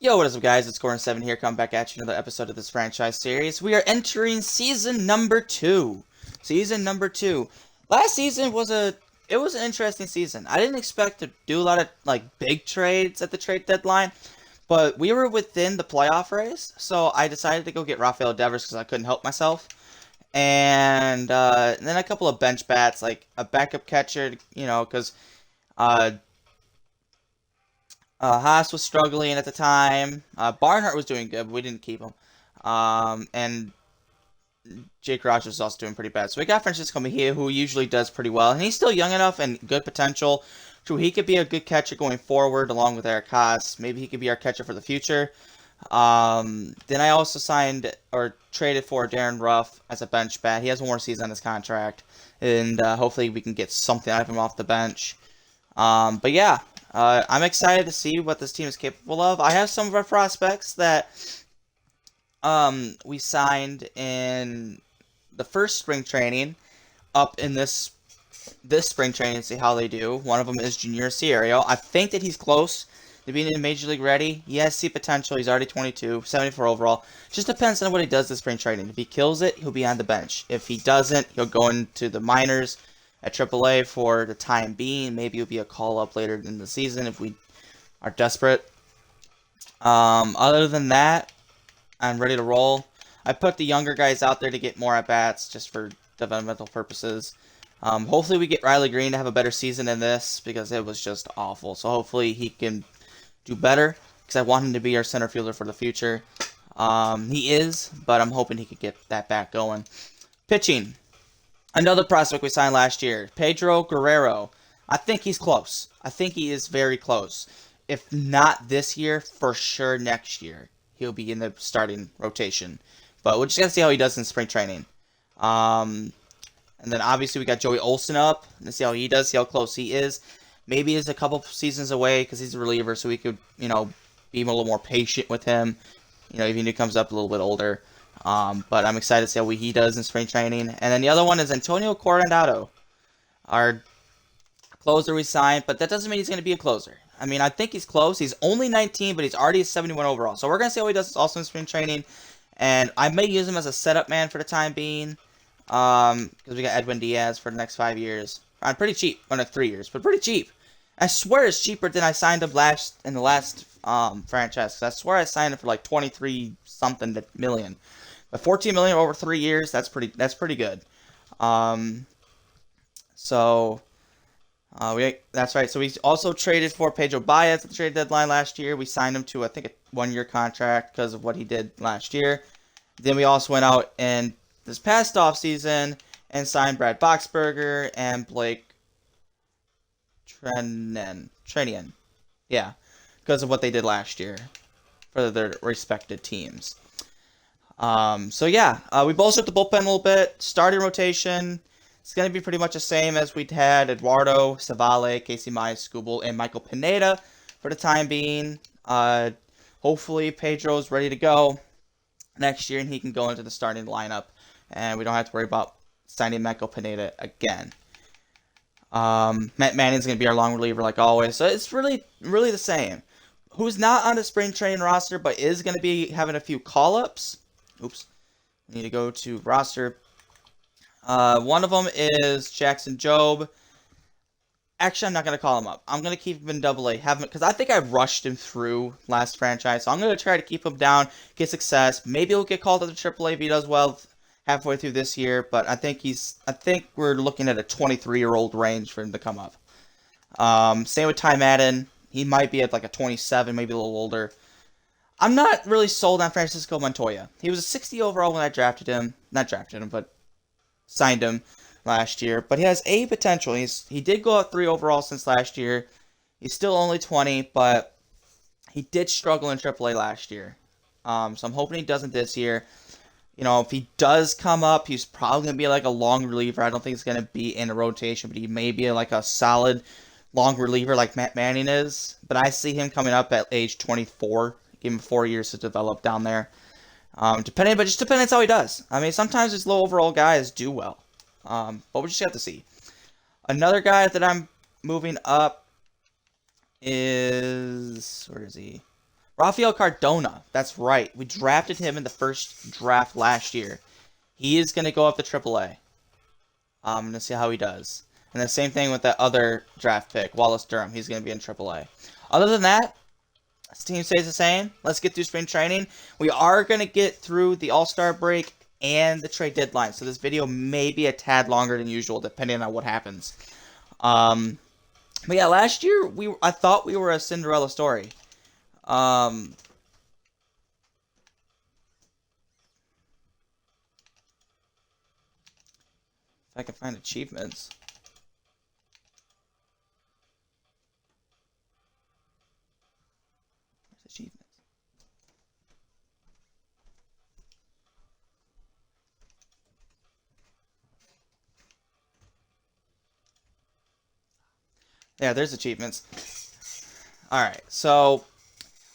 Yo, what is up, guys? It's Corondado here, coming back at you another episode of this franchise series. We are entering season number 2. Season number 2. Last season was an interesting season. I didn't expect to do a lot of big trades at the trade deadline, but we were within the playoff race, so I decided to go get Rafael Devers because I couldn't help myself. And then a couple of bench bats, like a backup catcher, because uh, Haas was struggling at the time. Barnhart was doing good, but we didn't keep him. And Jake Rogers was also doing pretty bad. So we got Francisco Mejia, who usually does pretty well. And he's still young enough and good potential. So he could be a good catcher going forward, along with Eric Haas. Maybe he could be our catcher for the future. Then I also signed or traded for Darren Ruff as a bench bat. He has one more season on his contract. And hopefully we can get something out of him off the bench. But yeah. I'm excited to see what this team is capable of. I have some of our prospects that we signed in the first spring training up in this spring training to see how they do. One of them is Junior Sierra. I think that he's close to being in Major League ready. He has C potential. He's already 22, 74 overall. Just depends on what he does this spring training. If he kills it, he'll be on the bench. If he doesn't, he'll go into the minors at AAA for the time being. Maybe it'll be a call-up later in the season if we are desperate. Other than that, I'm ready to roll. I put the younger guys out there to get more at-bats just for developmental purposes. Hopefully we get Riley Green to have a better season than this because it was just awful. So hopefully he can do better because I want him to be our center fielder for the future. He is, but I'm hoping he could get that back going. Pitching. Another prospect we signed last year, Pedro Guerrero. I think he's close. I think he is very close. If not this year, for sure next year. He'll be in the starting rotation. But we're just going to see how he does in spring training. And then obviously we got Joey Olsen up. Let's see how he does, see how close he is. Maybe he's a couple seasons away because he's a reliever, so we could, be a little more patient with him. Even if he comes up a little bit older. But I'm excited to see how he does in spring training. And then the other one is Antonio Corondado, our closer we signed, but that doesn't mean he's going to be a closer. I mean, I think he's close. He's only 19, but he's already a 71 overall. So we're going to see how he does also in spring training. And I may use him as a setup man for the time being, because we got Edwin Diaz for the next 5 years. I'm pretty cheap, or 3 years, but pretty cheap. I swear it's cheaper than I signed him in the last franchise. Cause I swear I signed him for like 23 something million. But 14 million over 3 years, that's pretty good. That's right. So we also traded for Pedro Baez at the trade deadline last year. We signed him to, I think, a 1-year contract because of what he did last year. Then we also went out in this past offseason and signed Brad Boxberger and Blake Trenian. Yeah, because of what they did last year for their respected teams. We bolstered the bullpen a little bit. Starting rotation, it's going to be pretty much the same as we'd had Eduardo, Savale, Casey Mize, Skubal, and Michael Pineda for the time being. Hopefully Pedro's ready to go next year and he can go into the starting lineup and we don't have to worry about signing Michael Pineda again. Matt Manning's going to be our long reliever like always. So it's really, really the same. Who's not on the spring training roster but is going to be having a few call-ups. Oops. We need to go to roster. One of them is Jackson Jobe. Actually, I'm not going to call him up. I'm going to keep him in AA. Because I think I rushed him through last franchise. So I'm going to try to keep him down, get success. Maybe he'll get called to the AAA if he does well halfway through this year. But I think we're looking at a 23-year-old range for him to come up. Same with Ty Madden. He might be at like a 27, maybe a little older. I'm not really sold on Francisco Montoya. He was a 60 overall when I drafted him. Not drafted him, but signed him last year. But he has A potential. He did go up 3 overall since last year. He's still only 20, but he did struggle in AAA last year. So I'm hoping he doesn't this year. If he does come up, he's probably going to be like a long reliever. I don't think he's going to be in a rotation, but he may be like a solid long reliever like Matt Manning is. But I see him coming up at age 24. Give him 4 years to develop down there. But just depends how he does. I mean, sometimes these low overall guys do well. But we just have to see. Another guy that I'm moving up is... Where is he? Rafael Cardona. That's right. We drafted him in the first draft last year. He is going to go up to AAA. I'm going to see how he does. And the same thing with that other draft pick, Wallace Durham. He's going to be in AAA. Other than that, this team stays the same. Let's get through spring training. We are going to get through the All-Star break and the trade deadline. So this video may be a tad longer than usual, depending on what happens. But yeah, last year I thought we were a Cinderella story. If I can find achievements. Where's achievements? Yeah, there's achievements. Alright, so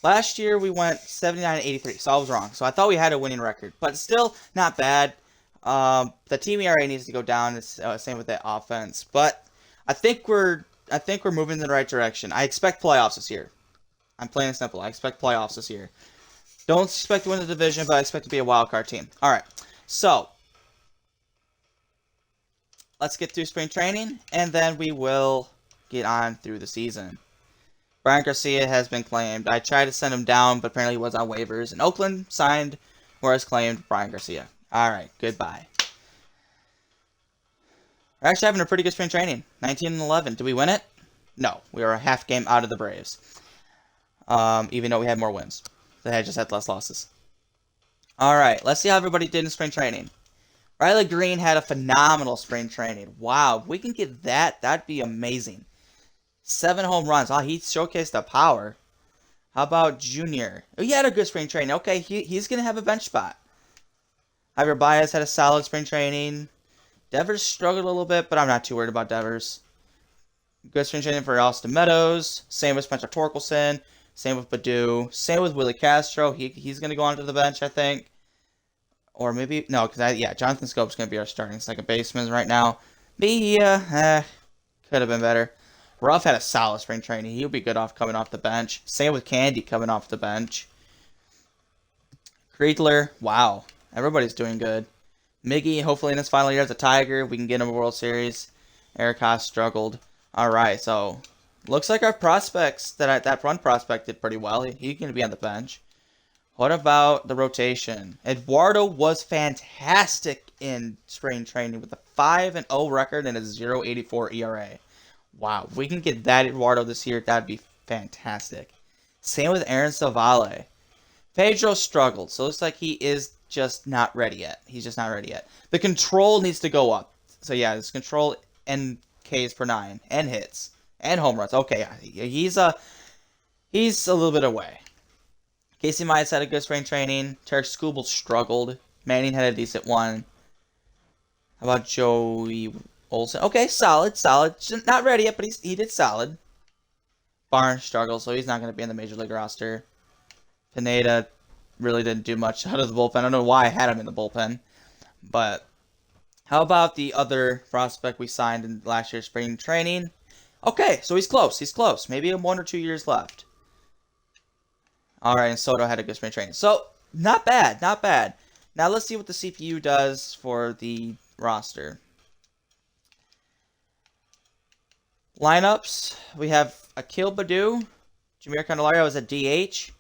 last year we went 79-83, so I was wrong. So I thought we had a winning record, but still not bad. The team ERA needs to go down. It's same with the offense, but I think we're moving in the right direction. I expect playoffs this year. I'm plain and simple. I expect playoffs this year. Don't expect to win the division, but I expect to be a wild card team. All right, so let's get through spring training, and then we will get on through the season. Brian Garcia has been claimed. I tried to send him down, but apparently he was on waivers. And Oakland signed, or has claimed, Brian Garcia. Alright, goodbye. We're actually having a pretty good spring training. 19-11. Did we win it? No. We were a half game out of the Braves. Even though we had more wins. They had just had less losses. Alright, let's see how everybody did in spring training. Riley Green had a phenomenal spring training. Wow, if we can get that, that'd be amazing. 7 home runs. Oh, he showcased the power. How about Junior? Oh, he had a good spring training. Okay, he's going to have a bench spot. Javier Baez had a solid spring training. Devers struggled a little bit, but I'm not too worried about Devers. Good spring training for Austin Meadows. Same with Spencer Torkelson. Same with Badu. Same with Willie Castro. He's going to go onto the bench, I think. Or maybe, no, because Jonathan Scope's going to be our starting second baseman right now. Could have been better. Ruff had a solid spring training. He'll be good coming off the bench. Same with Candy coming off the bench. Kriegler, wow. Everybody's doing good. Miggy, hopefully in his final year as a Tiger, we can get him a World Series. Eric Haas struggled. Alright, so looks like our prospects, that front prospect did pretty well. He can be on the bench. What about the rotation? Eduardo was fantastic in spring training with a 5-0 record and a 0.84 ERA. Wow, if we can get that Eduardo this year, that'd be fantastic. Same with Aaron Savale. Pedro struggled, so it looks like he is just not ready yet. He's just not ready yet. The control needs to go up. So yeah, his control and Ks per 9 and hits and home runs. Okay, yeah, he's a little bit away. Casey Mize had a good spring training. Tarek Skubal struggled. Manning had a decent one. How about Joey Olsen? Okay, solid. Not ready yet, but he did solid. Barnes struggled, so he's not going to be in the Major League roster. Pineda really didn't do much out of the bullpen. I don't know why I had him in the bullpen. But how about the other prospect we signed in last year's spring training? Okay, so he's close. Maybe 1 or 2 years left. Alright, and Soto had a good spring training. So, not bad. Now let's see what the CPU does for the roster. Lineups, we have Akil Baddoo. Jameer Candelario is a DH.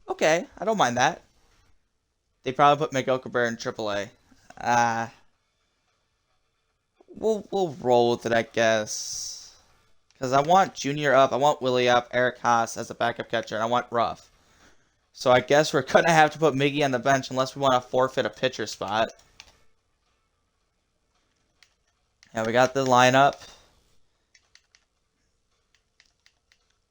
Okay, I don't mind that. They probably put Miguel Cabrera in AAA. We'll roll with it, I guess. Because I want Junior up, I want Willie up, Eric Haas as a backup catcher, and I want Ruff. So I guess we're going to have to put Miggy on the bench unless we want to forfeit a pitcher spot. Yeah, we got the lineup.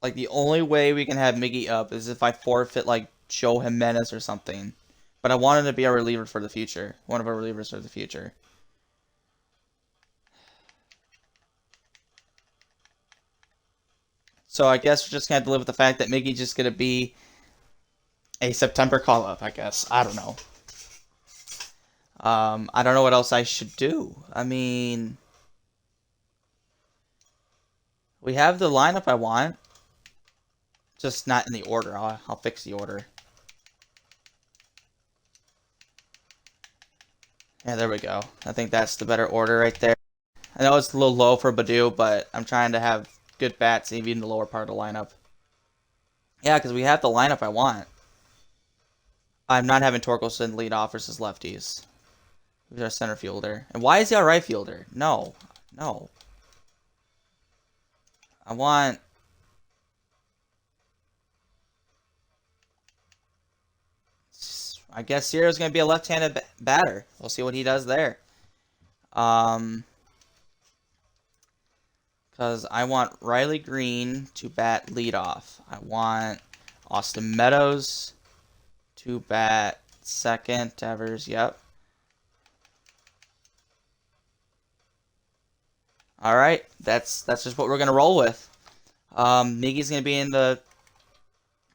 Like, the only way we can have Miggy up is if I forfeit, like, Joe Jimenez or something. But I want him to be a reliever for the future. One of our relievers for the future. So I guess we're just going to have to live with the fact that Miggy's just going to be a September call-up, I guess. I don't know. I don't know what else I should do. I mean, we have the lineup I want. Just not in the order. I'll fix the order. Yeah, there we go. I think that's the better order right there. I know it's a little low for Badu, but I'm trying to have good bats even in the lower part of the lineup. Yeah, because we have the lineup I want. I'm not having Torkelson lead off versus lefties. Who's our center fielder? And why is he our right fielder? No. No. I want... I guess Sierra's going to be a left-handed batter. We'll see what he does there. Because I want Riley Green to bat leadoff. I want Austin Meadows to bat second. Evers, yep. All right, that's just what we're gonna roll with. Miggy's gonna be in the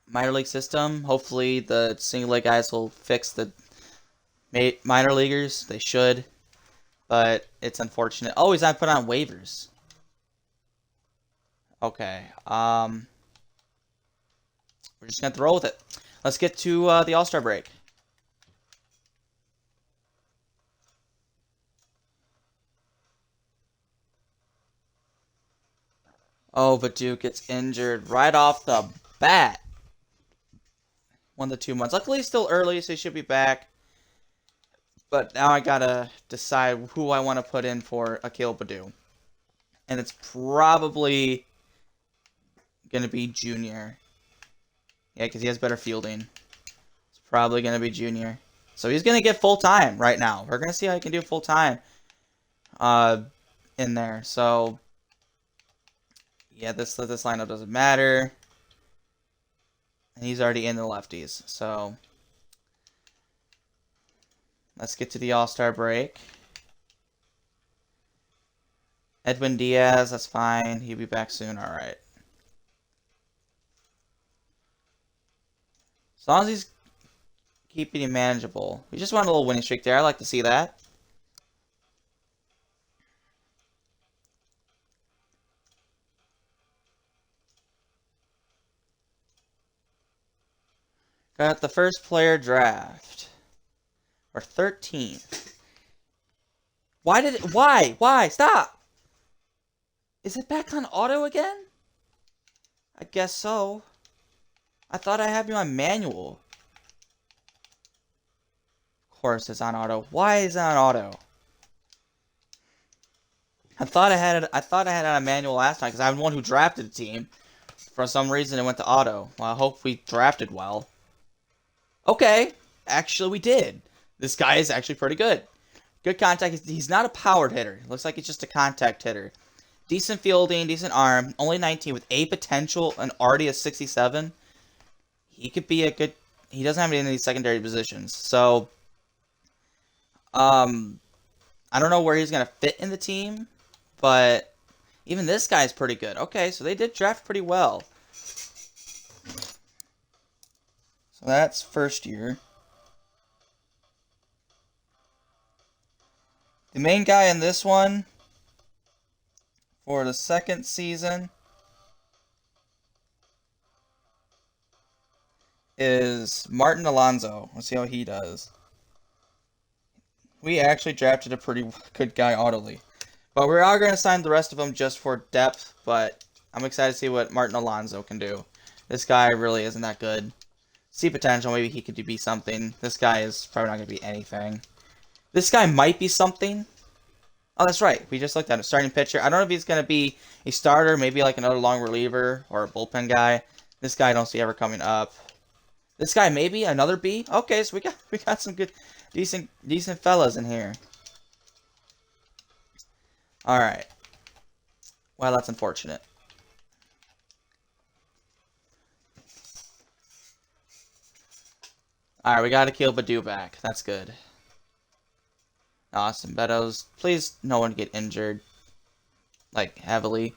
minor league system. Hopefully, the single leg guys will fix the minor leaguers. They should, but it's unfortunate. Oh, he's not put on waivers. Okay. We're just gonna have to roll with it. Let's get to the All-Star break. Oh, but Duke gets injured right off the bat. 1 to 2 months. Luckily, he's still early, so he should be back. But now I gotta decide who I want to put in for Akil Baddoo. And it's probably gonna be Junior. Yeah, because he has better fielding. It's probably gonna be Junior. So he's gonna get full time right now. We're gonna see how he can do full time in there. So yeah, this lineup doesn't matter. And he's already in the lefties. So let's get to the All-Star break. Edwin Diaz, that's fine. He'll be back soon. All right. As long as he's keeping it manageable. We just want a little winning streak there. I like to see that. Got the first player draft. Or 13th. Why? Stop! Is it back on auto again? I guess so. I thought I had you on manual. Of course it's on auto. Why is it on auto? I thought I had it on manual last time because I'm the one who drafted the team. For some reason it went to auto. Well, I hope we drafted well. Okay, actually we did. This guy is actually pretty good. Good contact. He's not a powered hitter. Looks like he's just a contact hitter. Decent fielding, decent arm. Only 19 with A potential and already a 67. He could be a good... He doesn't have any of these secondary positions. So, I don't know where he's going to fit in the team. But even this guy's pretty good. Okay, so they did draft pretty well. So that's first year. The main guy in this one for the second season is Martin Alonso. Let's see how he does. We actually drafted a pretty good guy audibly. But we are going to sign the rest of them just for depth, but I'm excited to see what Martin Alonso can do. This guy really isn't that good. See potential, maybe he could be something. This guy is probably not going to be anything. This guy might be something. Oh, that's right. We just looked at him. Starting pitcher. I don't know if he's going to be a starter, maybe like another long reliever or a bullpen guy. This guy I don't see ever coming up. This guy maybe another B. Okay, so we got some good, decent fellas in here. All right. Well, that's unfortunate. All right, we got Akil Baddoo back. That's good. Austin Meadows. Please, no one get injured. Like, heavily.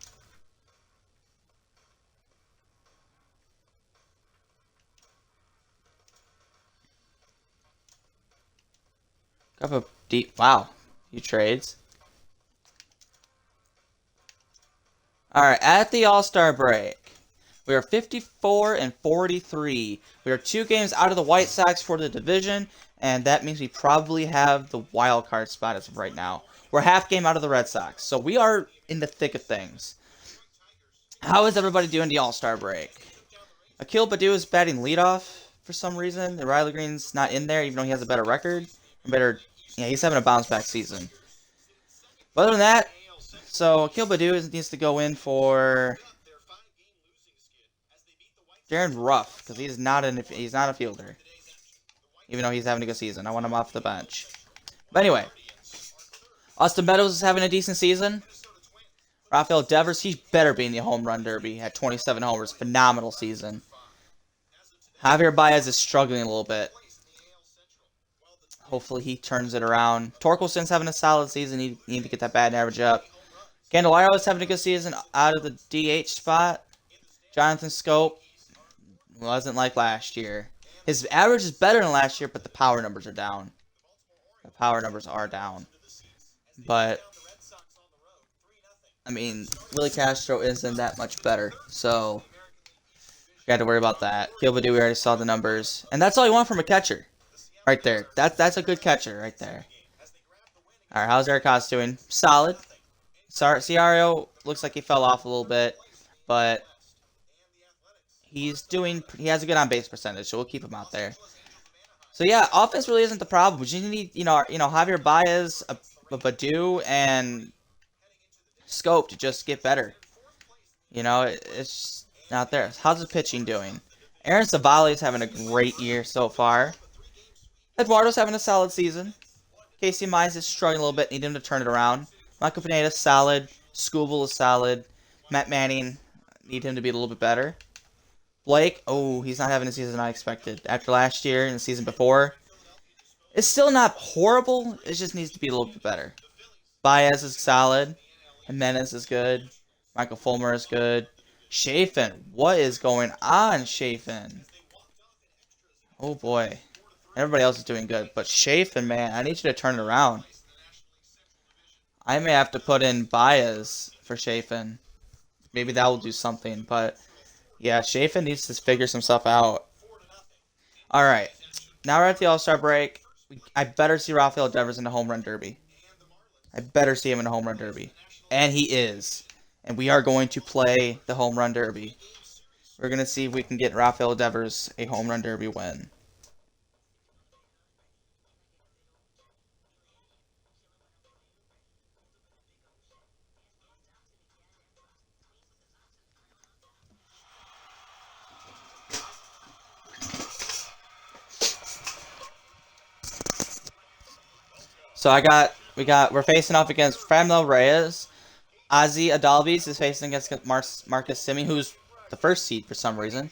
Got a deep... Wow. He trades. Alright, at the All-Star break, We are 54 and 43. We are 2 games out of the White Sox for the division, and that means we probably have the wild card spot as of right now. We're half game out of the Red Sox, so we are in the thick of things. How is everybody doing the All-Star break? Akil Baddoo is batting leadoff for some reason. And Riley Green's not in there, even though he has a better record. Yeah, he's having a bounce-back season. But other than that, so Akil Baddoo needs to go in for Darren Ruff, because he's not a fielder. Even though he's having a good season. I want him off the bench. But anyway, Austin Meadows is having a decent season. Rafael Devers, he better be in the home run derby. He had 27 homers. Phenomenal season. Javier Baez is struggling a little bit. Hopefully he turns it around. Torkelson's having a solid season. He need to get that batting average up. Candelario is having a good season out of the DH spot. Jonathan Scope wasn't like last year. His average is better than last year, but the power numbers are down. The power numbers are down. But, I mean, Willie Castro isn't that much better. So, you had to worry about that. Gilbadoo, we already saw the numbers. And that's all you want from a catcher. Right there. That's a good catcher right there. Alright, how's Eric Haas doing? Solid. Ciario looks like he fell off a little bit. But he has a good on-base percentage, so we'll keep him out there. So yeah, offense really isn't the problem. We just need, Javier Baez, a Baddoo, and Scope to just get better. It's not there. How's the pitching doing? Aaron Savali is having a great year so far. Eduardo's having a solid season. Casey Mize is struggling a little bit. Need him to turn it around. Michael Pineda's solid. Scooble is solid. Matt Manning, need him to be a little bit better. Blake, he's not having a season I expected. After last year and the season before. It's still not horrible. It just needs to be a little bit better. Baez is solid. Jimenez is good. Michael Fulmer is good. Chafin. What is going on, Chafin? Oh, boy. Everybody else is doing good. But Chafin, man, I need you to turn it around. I may have to put in Baez for Chafin. Maybe that will do something. But, yeah, Chafin needs to figure some stuff out. Alright. Now we're at the All-Star break. I better see Rafael Devers in the home run derby. I better see him in the home run derby. And he is. And we are going to play the home run derby. We're going to see if we can get Rafael Devers a home run derby win. So we're facing off against Framil Reyes. Ozzy Adalvis is facing against Marcus Semien, who's the first seed for some reason.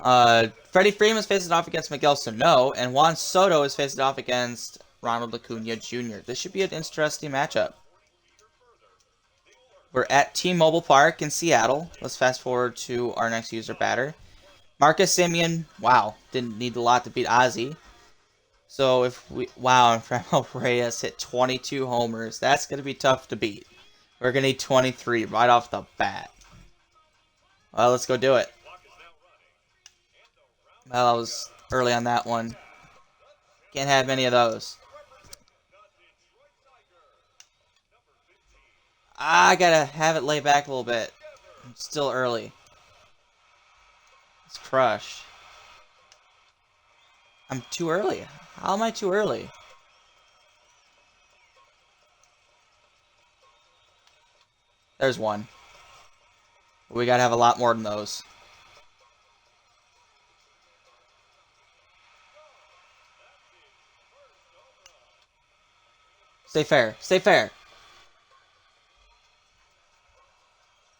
Freddie Freeman is facing off against Miguel Sano, and Juan Soto is facing off against Ronald Acuna Jr. This should be an interesting matchup. We're at T-Mobile Park in Seattle. Let's fast forward to our next user batter. Marcus Semien, wow, didn't need a lot to beat Ozzy. So and Framil Reyes hit 22 homers. That's going to be tough to beat. We're going to need 23 right off the bat. Well, let's go do it. Well, I was early on that one. Can't have many of those. I got to have it lay back a little bit. It's still early. Let's crush. I'm too early. How am I too early? There's one. We gotta have a lot more than those. Stay fair. Stay fair.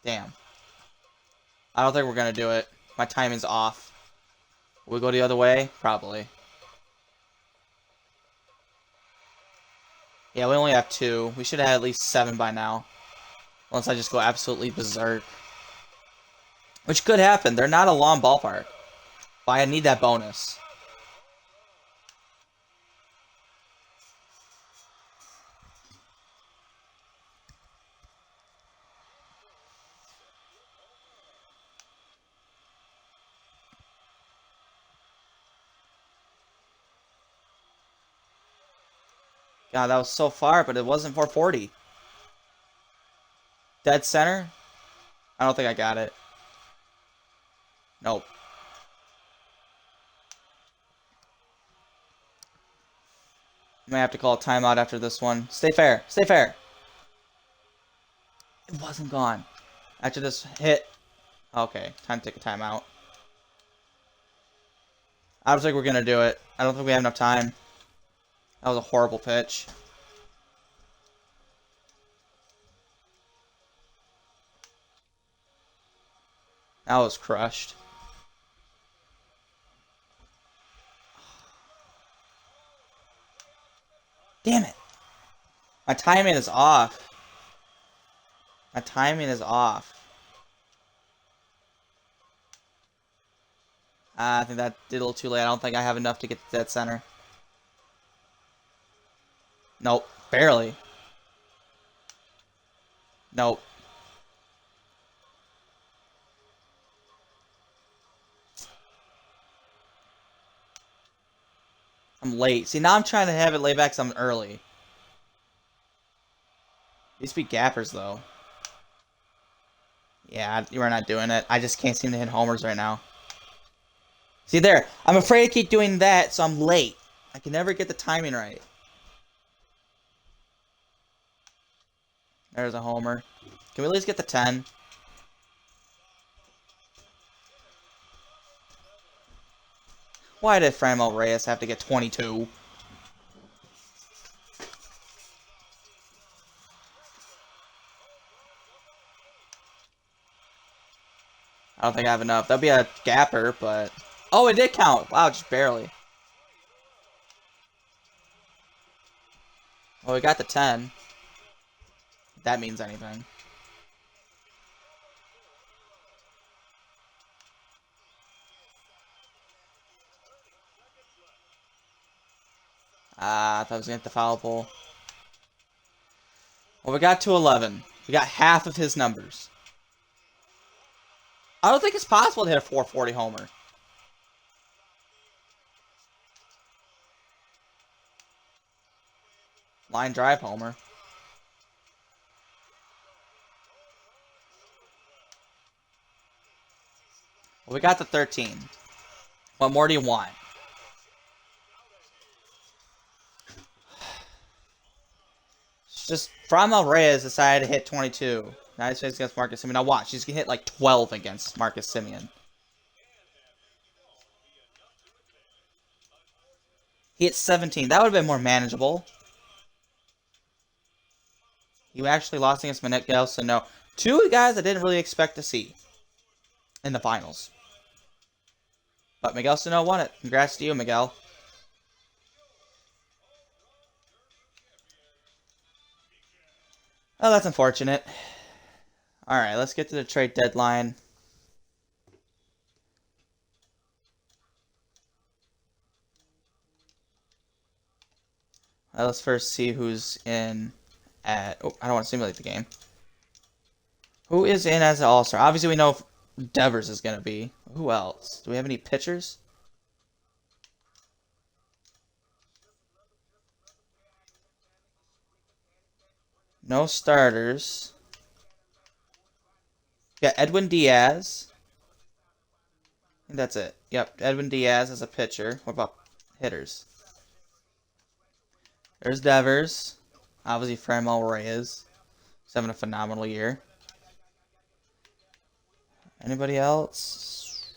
Damn. I don't think we're gonna do it. My timing's off. Will we go the other way? Probably. Yeah, we only have 2. We should have had at least 7 by now. Unless I just go absolutely berserk. Which could happen. They're not a long ballpark. But I need that bonus. God, that was so far, but it wasn't 440. Dead center? I don't think I got it. Nope. I may have to call a timeout after this one. Stay fair. Stay fair. It wasn't gone. After this hit. Okay, time to take a timeout. I don't think we're going to do it. I don't think we have enough time. That was a horrible pitch. That was crushed. Damn it. My timing is off. My timing is off. I think that did a little too late. I don't think I have enough to get to dead center. Nope. Barely. Nope. I'm late. See, now I'm trying to have it laid back because I'm early. These be gappers, though. Yeah, we're not doing it. I just can't seem to hit homers right now. See there, I'm afraid to keep doing that, so I'm late. I can never get the timing right. There's a homer. Can we at least get the 10? Why did Franmil Reyes have to get 22? I don't think I have enough. That'd be a gapper, but... Oh, it did count! Wow, just barely. Well, we got the 10. If that means anything. I thought I was going to hit the foul pole. Well, we got to 11. We got half of his numbers. I don't think it's possible to hit a 440 homer. Line drive homer. Well, we got the 13. What more do you want? It's just Franmil Reyes decided to hit 22. Now he's facing against Marcus Semien. Now watch, he's gonna hit like 12 against Marcus Semien. He hit 17. That would have been more manageable. He actually lost against Miguel Sano. Two guys I didn't really expect to see in the finals. But Miguel Sano won it. Congrats to you, Miguel. Oh, that's unfortunate. Alright, let's get to the trade deadline. Let's first see who's in at... Oh, I don't want to simulate the game. Who is in as an all-star? Obviously, we know Devers is going to be. Who else? Do we have any pitchers? No starters. We got Edwin Diaz. I think that's it. Yep, Edwin Diaz as a pitcher. What about hitters? There's Devers. Obviously, Franmil Reyes. He's having a phenomenal year. Anybody else?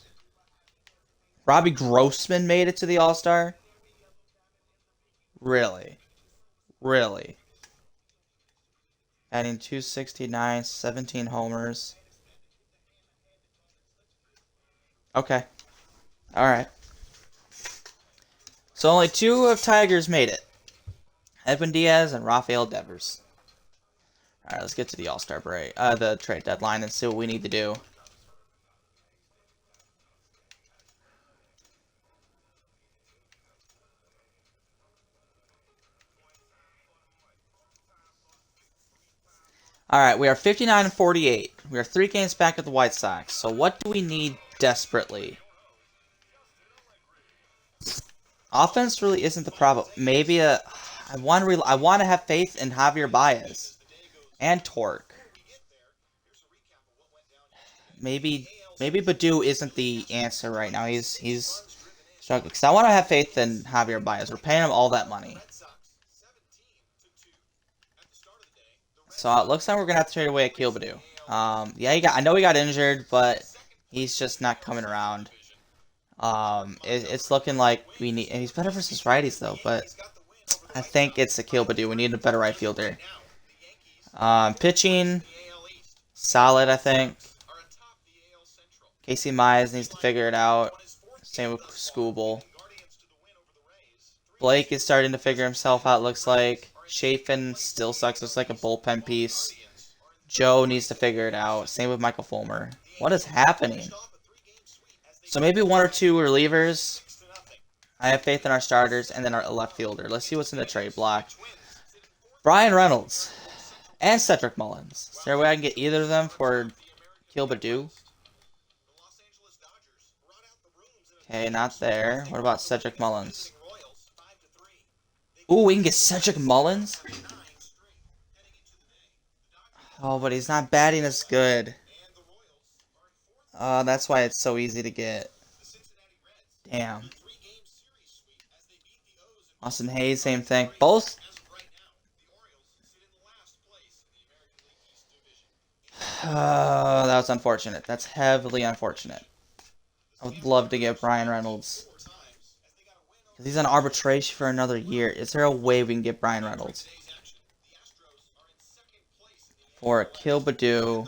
Robbie Grossman made it to the All-Star? Really? Really? Adding 269, 17 homers. Okay. Alright. So only two of Tigers made it. Edwin Diaz and Rafael Devers. Alright, let's get to the All-Star break. The trade deadline and see what we need to do. Alright, we are 59 and 48. We are 3 games back of the White Sox. So what do we need desperately? Offense really isn't the problem. Maybe a... I want to have faith in Javier Baez and Torque. Maybe Badu isn't the answer right now. He's struggling. Because I want to have faith in Javier Baez. We're paying him all that money. So it looks like we're gonna have to trade away Akil Badu. Yeah, I know he got injured, but he's just not coming around. It's looking like we need, and he's better versus righties though. But I think it's Akil Badu. We need a better right fielder. Pitching, solid, I think. Casey Mize needs to figure it out. Same with Skubal. Blake is starting to figure himself out, looks like. Chafin still sucks. Looks like a bullpen piece. Joe needs to figure it out. Same with Michael Fulmer. What is happening? So maybe one or two relievers. I have faith in our starters and then our left fielder. Let's see what's in the trade block. Brian Reynolds and Cedric Mullins. Is there a way I can get either of them for Akil Badu? Okay, not there. What about Cedric Mullins? Ooh, we can get Cedric Mullins? Oh, but he's not batting as good. That's why it's so easy to get. Damn. Austin Hayes, same thing. Both. That was unfortunate. That's heavily unfortunate. I would love to get Brian Reynolds. Because he's on arbitration for another year. Is there a way we can get Brian Reynolds? For Akil Badu.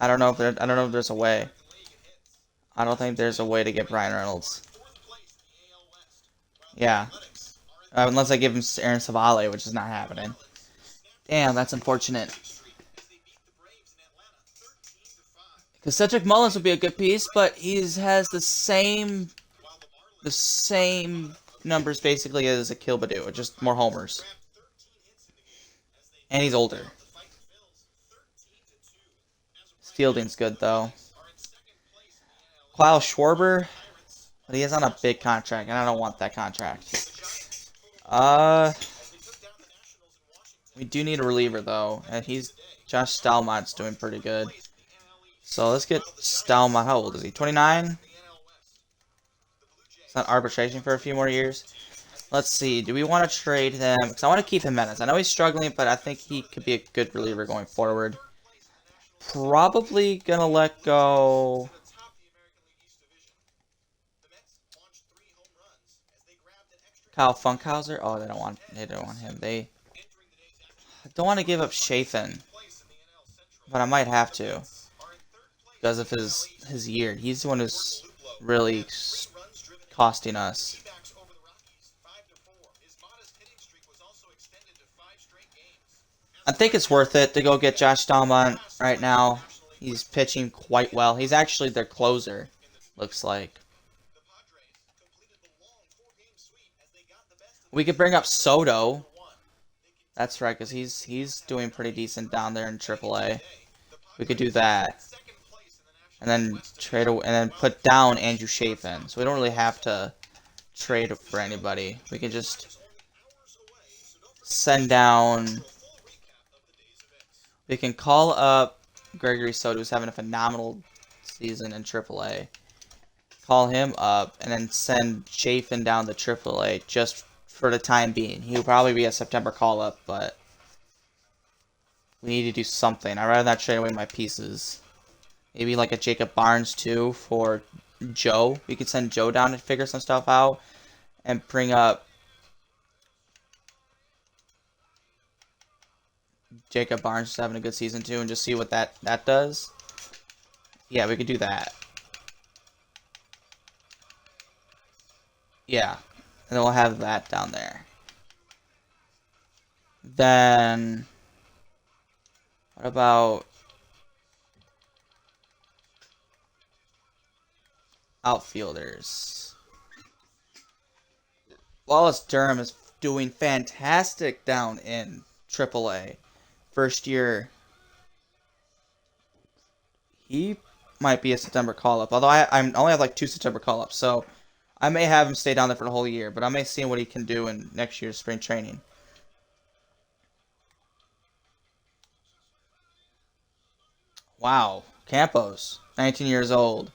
I don't know if there's a way. I don't think there's a way to get Brian Reynolds. Yeah. Unless I give him Aaron Savale, which is not happening. Damn, that's unfortunate. Because Cedric Mullins would be a good piece, but he has the same numbers basically as Akil Badu, just more homers. And he's older. His fielding's good though. Kyle Schwarber, but he is on a big contract, and I don't want that contract. We do need a reliever though, and Josh Stalmont's doing pretty good. So let's get Stalmont. How old is he? 29? It's not arbitration for a few more years. Let's see. Do we want to trade him? Because I want to keep Jimenez. I know he's struggling, but I think he could be a good reliever going forward. Probably gonna let go. Kyle Funkhauser. Oh, they don't want him. They don't want to give up Chafin, but I might have to because of his year. He's the one who's really costing us. I think it's worth it to go get Josh Stalmont right now. He's pitching quite well. He's actually their closer, looks like. We could bring up Soto. That's right, because he's doing pretty decent down there in AAA. We could do that. And then put down Andrew Chafin. So we don't really have to trade for anybody. We can just send down. We can call up Gregory Soto, who's having a phenomenal season in AAA. Call him up and then send Chafin down to AAA just for the time being. He'll probably be a September call-up, but we need to do something. I'd rather not trade away my pieces. Maybe like a Jacob Barnes, too, for Joe. We could send Joe down to figure some stuff out and bring up Jacob Barnes, who's having a good season, too, and just see what that does. Yeah, we could do that. Yeah. And then we'll have that down there. Then, what about outfielders? Wallace Durham is doing fantastic down in AAA. First year He might be a September call-up. Although I only have like 2 September call-ups, so I may have him stay down there for the whole year. But I may see what he can do in next year's spring training. Wow, Campos, 19 years old,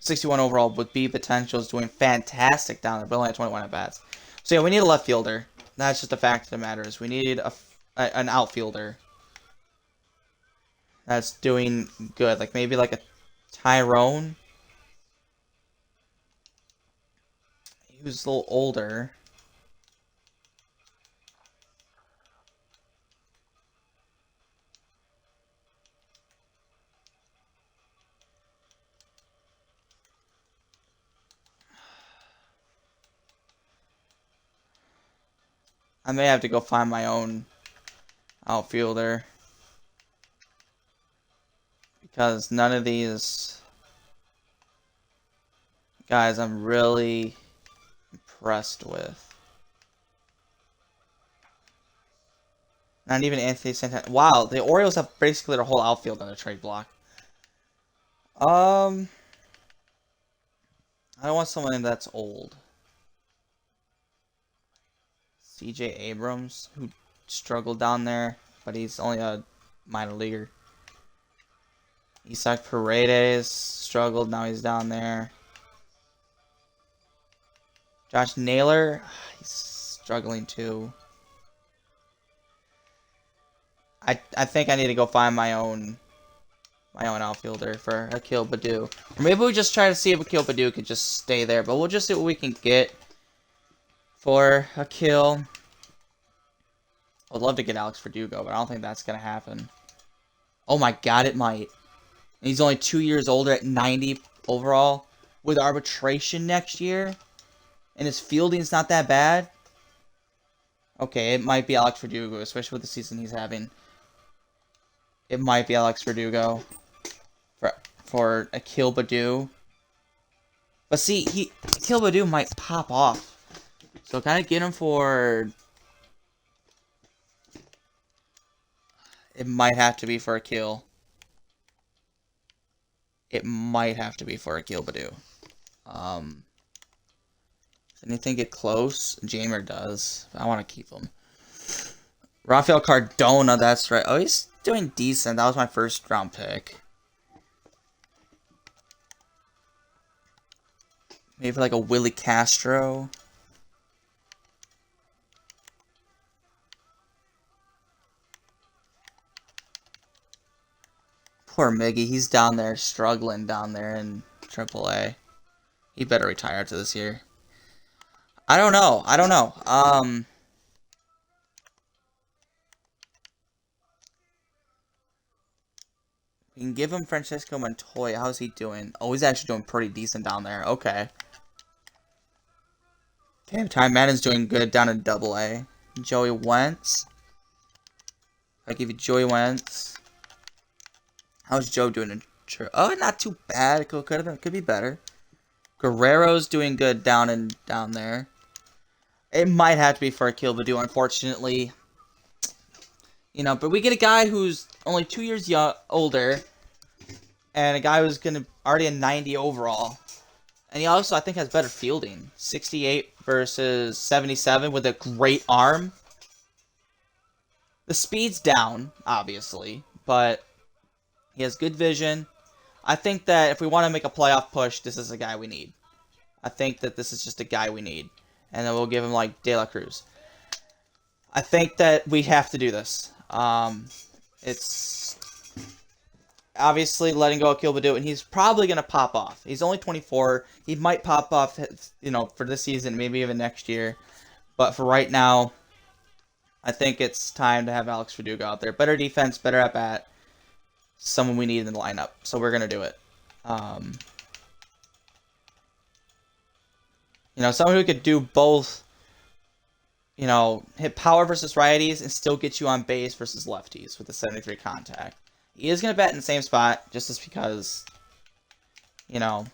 61 overall with B potential, is doing fantastic down there, but only at 21 at bats. So yeah, we need a left fielder. That's just the fact of the matter is we need an outfielder that's doing good, like maybe like a Tyrone. He was a little older. I may have to go find my own outfielder because none of these guys I'm really impressed with. Not even Anthony Santana. Wow, the Orioles have basically their whole outfield on the trade block. I don't want someone that's old. CJ Abrams, who struggled down there, but he's only a minor leaguer. Isaac Paredes struggled, now he's down there. Josh Naylor, he's struggling too. I think I need to go find my own outfielder for Akil Baddoo. Or maybe we just try to see if Akil Baddoo could just stay there, but we'll just see what we can get for Akil. I'd love to get Alex Verdugo, but I don't think that's going to happen. Oh my god, it might. And he's only 2 years older at 90 overall with arbitration next year. And his fielding's not that bad. Okay, it might be Alex Verdugo, especially with the season he's having. It might be Alex Verdugo for Akil Baddoo. But see, Akil Baddoo might pop off. So kind of get him for... It might have to be for Akil. It might have to be for Akil Baddoo. Does anything get close? Jamer does. I want to keep him. Rafael Cardona, that's right. Oh, he's doing decent. That was my first round pick. Maybe like a Willie Castro. Poor Miggy, he's down there struggling down there in AAA. He better retire after this year. I don't know. We can give him Francisco Montoya. How's he doing? Oh, he's actually doing pretty decent down there. Okay. Okay, Ty Madden's doing good down in AA. Joey Wentz. I give you Joey Wentz. How's Joe doing in Oh, not too bad. Could be better. Guerrero's doing good down there. It might have to be for Akil Baddoo, unfortunately. You know, but we get a guy who's only 2 years older, and a guy who's already a 90 overall. And he also, I think, has better fielding. 68 versus 77 with a great arm. The speed's down, obviously, but he has good vision. I think that if we want to make a playoff push, this is a guy we need. I think that this is just a guy we need. And then we'll give him, like, De La Cruz. I think that we have to do this. It's obviously letting go of Akil Baddoo, and he's probably going to pop off. He's only 24. He might pop off, you know, for this season, maybe even next year. But for right now, I think it's time to have Alex Verdugo out there. Better defense, better at bat. Someone we need in the lineup. So we're going to do it. You know, someone who could do both, you know, hit power versus righties and still get you on base versus lefties with the 73 contact. He is going to bat in the same spot, just because, you know,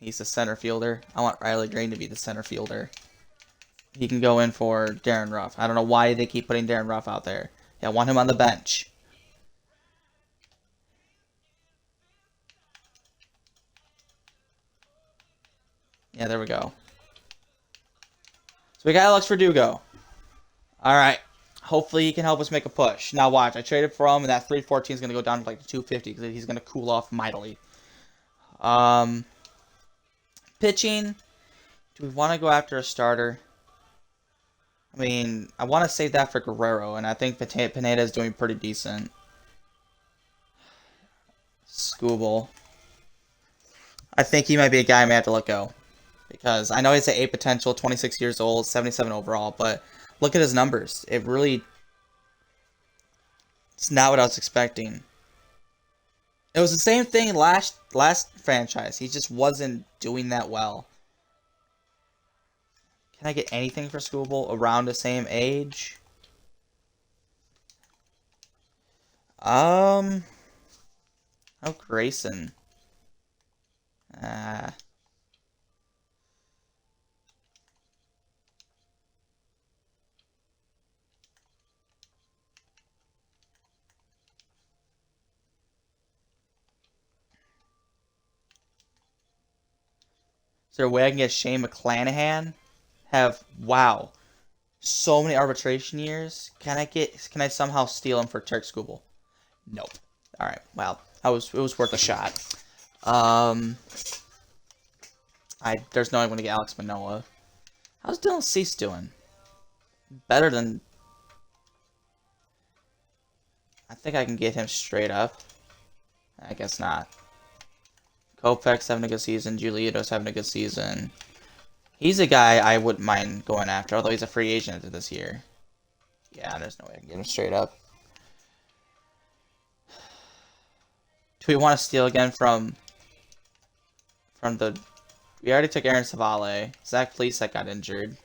he's the center fielder. I want Riley Green to be the center fielder. He can go in for Darren Ruff. I don't know why they keep putting Darren Ruff out there. Yeah, I want him on the bench. Yeah, there we go. So we got Alex Verdugo. Alright. Hopefully he can help us make a push. Now watch, I traded for him, and that 314 is going to go down to like 250 because he's going to cool off mightily. Pitching. Do we want to go after a starter? I mean, I want to save that for Guerrero, and I think Pineda is doing pretty decent. Scooble. I think he might be a guy I may have to let go. Because I know he's at 8 potential, 26 years old, 77 overall, but look at his numbers. It's not what I was expecting. It was the same thing last franchise. He just wasn't doing that well. Can I get anything for Scooble around the same age? Oh, Grayson. Is there a way I can get Shane McClanahan? Wow. So many arbitration years. Can I somehow steal him for Turk Scooble? Nope. Alright, well, it was worth a shot. There's no way I'm gonna get Alex Manoah. How's Dylan Cease doing? Better than... I think I can get him straight up. I guess not. Kopech's having a good season. Giolito's having a good season. He's a guy I wouldn't mind going after, although he's a free agent this year. Yeah, there's no way I can get him straight up. Do we want to steal again from the... We already took Aaron Savale. Zach Plesac got injured.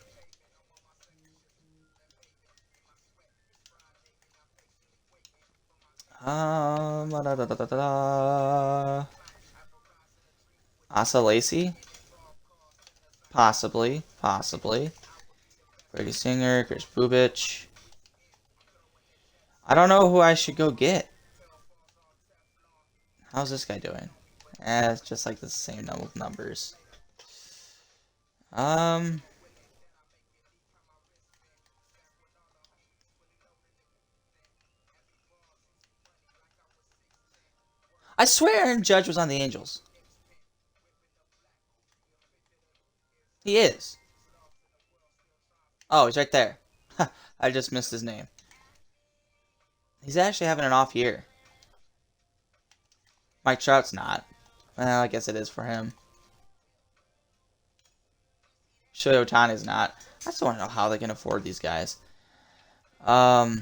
Asa Lacey? Possibly. Brady Singer, Chris Bubich. I don't know who I should go get. How's this guy doing? It's just like the same number of numbers. I swear Aaron Judge was on the Angels. He is. Oh, he's right there. I just missed his name. He's actually having an off year. Mike Trout's not. Well, I guess it is for him. Shohei Ohtani's not. I just want to know how they can afford these guys. I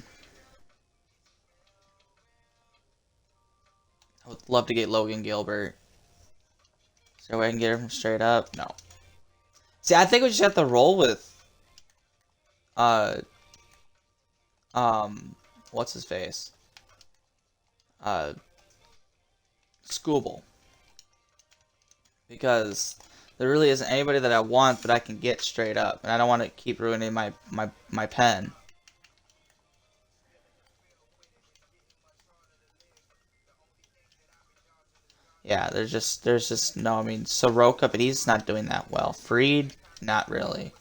would love to get Logan Gilbert. Is there a way I can get him straight up? No. See, I think we just have to roll with what's his face? Scooble. Because there really isn't anybody that I want that I can get straight up. And I don't want to keep ruining my pen. Yeah, there's just no, I mean, Soroka, but he's not doing that well. Freed, not really.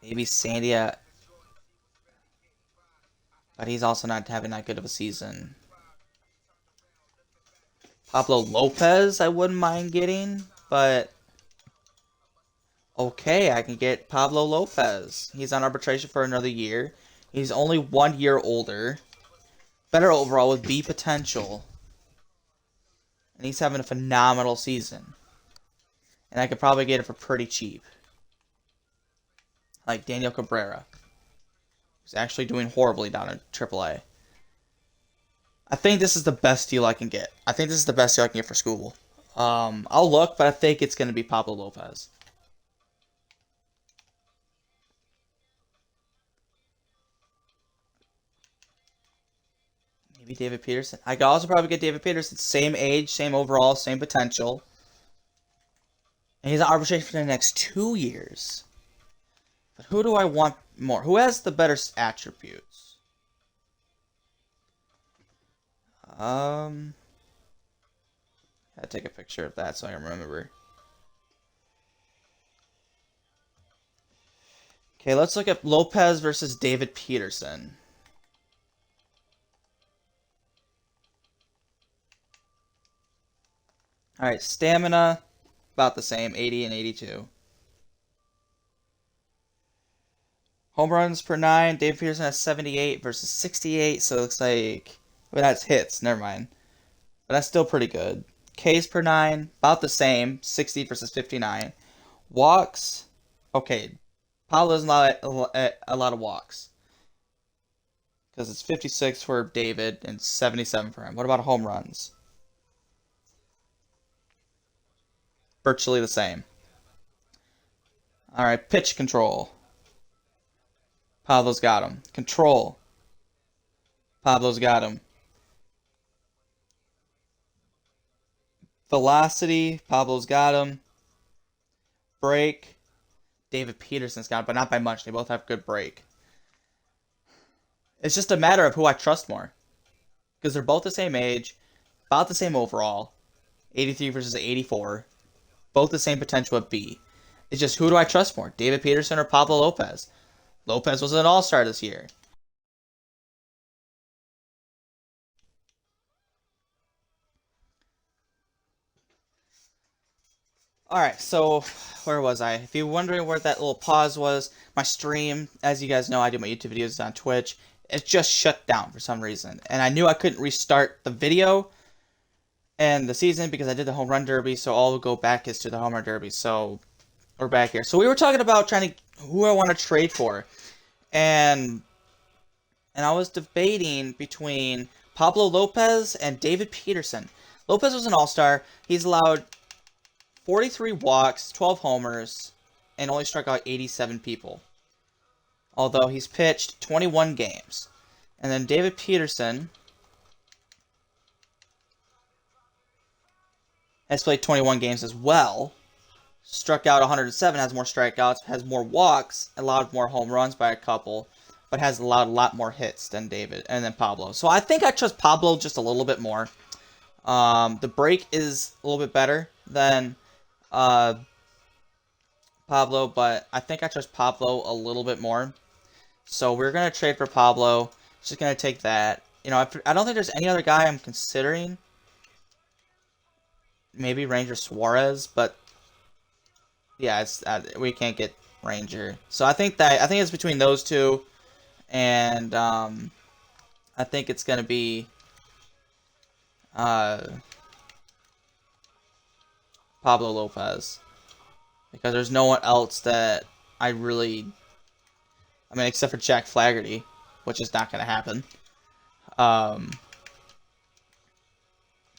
Maybe Sandia, but he's also not having that good of a season. Pablo Lopez, I wouldn't mind getting, but okay, I can get Pablo Lopez. He's on arbitration for another year. He's only 1 year older. Better overall with B potential. And he's having a phenomenal season. And I could probably get it for pretty cheap. Like Daniel Cabrera. Who's actually doing horribly down in AAA. I think this is the best deal I can get. I think this is the best deal I can get for Scooble. I'll look, but I think it's going to be Pablo Lopez. Maybe David Peterson. I could also probably get David Peterson. Same age, same overall, same potential. And he's on arbitration for the next 2 years. But who do I want? more? Who has the better attributes? I'll take a picture of that so I can remember. Okay, let's look at Lopez versus David Peterson. Alright, stamina, about the same, 80 and 82. Home runs per 9, David Peterson has 78 versus 68, so it looks like... Well, that's hits, never mind. But that's still pretty good. Ks per 9, about the same, 60 versus 59. Walks, okay, Pablo doesn't allow a lot of walks. Because it's 56 for David and 77 for him. What about home runs? Virtually the same. Alright, pitch control. Pablo's got him. Control. Pablo's got him. Velocity. Pablo's got him. Break. David Peterson's got him, but not by much. They both have good break. It's just a matter of who I trust more. Because they're both the same age. About the same overall. 83 versus 84. Both the same potential at B. It's just who do I trust more? David Peterson or Pablo Lopez? Lopez was an all-star this year. Alright, so where was I? If you're wondering where that little pause was, my stream, as you guys know, I do my YouTube videos on Twitch. It just shut down for some reason. And I knew I couldn't restart the video and the season because I did the home run derby, so all will go back is to the home run derby. So we're back here. So we were talking about trying to who I want to trade for. And I was debating between Pablo Lopez and David Peterson. Lopez was an all-star. He's allowed 43 walks, 12 homers, and only struck out 87 people. Although he's pitched 21 games. And then David Peterson has played 21 games as well. Struck out 107, has more strikeouts, has more walks, allowed more home runs by a couple, but has allowed a lot more hits than David and then Pablo. So I think I trust Pablo just a little bit more. The break is a little bit better than Pablo, but I think I trust Pablo a little bit more. So we're going to trade for Pablo. Just going to take that. You know, I don't think there's any other guy I'm considering. Maybe Ranger Suarez, but yeah, it's we can't get Ranger. So I think it's between those two, and I think it's gonna be Pablo Lopez because there's no one else that I mean, except for Jack Flaherty, which is not gonna happen.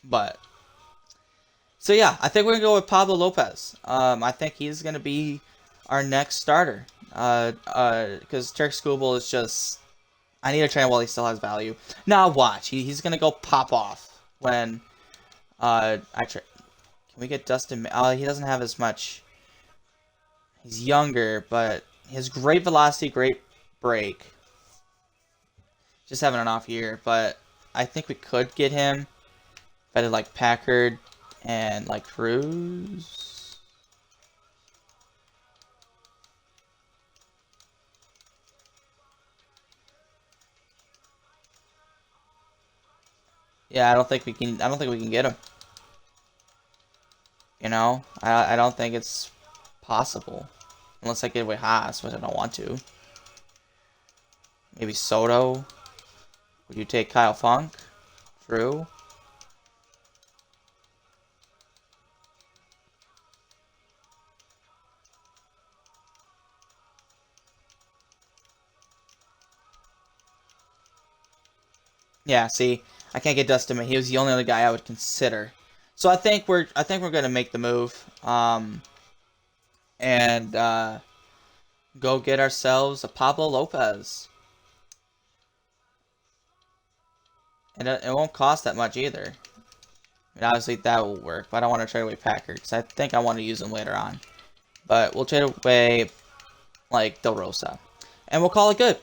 But. So yeah, I think we're going to go with Pablo Lopez. I think he's going to be our next starter. Because Turk Skubal is just... I need to train while he still has value. Now watch. He's going to go pop off when I train. Can we get Dustin... he doesn't have as much... He's younger, but he has great velocity, great break. Just having an off year, but I think we could get him. If I did like Packard... and like Cruz. Yeah, I don't think we can get him. You know, I don't think it's possible unless I get away Haas, which I don't want to. Maybe Soto. Would you take Kyle Funk? True. Yeah, see, I can't get Dustin. He was the only other guy I would consider. So I think we're gonna make the move, and go get ourselves a Pablo Lopez. And it won't cost that much either. I mean, obviously that will work, but I don't want to trade away Packard because I think I want to use him later on. But we'll trade away like Del Rosa. and we'll call it good.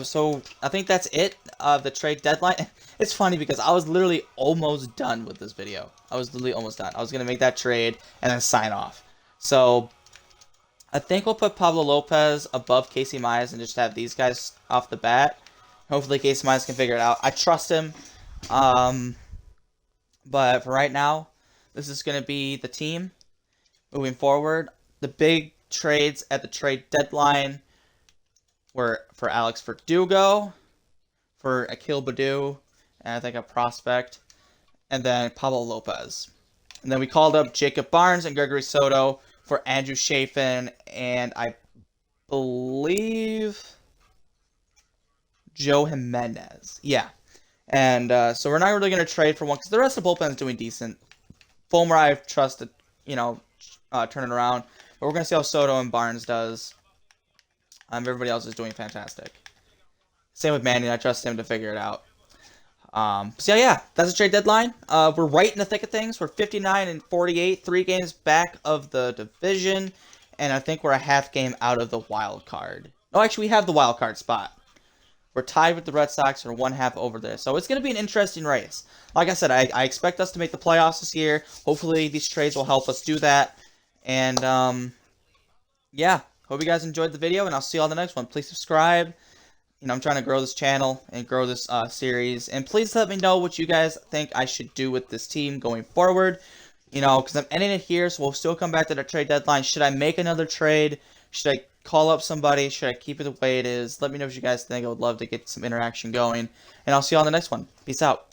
So I think that's it. The trade deadline. It's funny because I was literally almost done with this video. I was literally almost done. I was gonna make that trade and then sign off. So I think we'll put Pablo Lopez above Casey Mize and just have these guys off the bat. Hopefully Casey Mize can figure it out. I trust him. But for right now, this is going to be the team moving forward. The big trades at the trade deadline were for Alex Verdugo, for Akil Baddoo, and I think a prospect, and then Pablo Lopez. And then we called up Jacob Barnes and Gregory Soto for Andrew Chafin, and I believe Joe Jimenez. Yeah. And so we're not really going to trade for one because the rest of the bullpen is doing decent. Fulmer, I trust to, turn it around. But we're going to see how Soto and Barnes does. Everybody else is doing fantastic. Same with Manny. I trust him to figure it out. So yeah, that's the trade deadline. We're right in the thick of things. We're 59 and 48, 3 games back of the division. And I think we're a half game out of the wild card. No, actually, we have the wild card spot. We're tied with the Red Sox. We're 1/2 over there. So it's going to be an interesting race. Like I said, I expect us to make the playoffs this year. Hopefully these trades will help us do that. And, yeah. Hope you guys enjoyed the video, and I'll see you on the next one. Please subscribe. I'm trying to grow this channel and grow this series. And please let me know what you guys think I should do with this team going forward. Because I'm ending it here, so we'll still come back to the trade deadline. Should I make another trade? Should I call up somebody? Should I keep it the way it is? Let me know what you guys think. I would love to get some interaction going. And I'll see you on the next one. Peace out.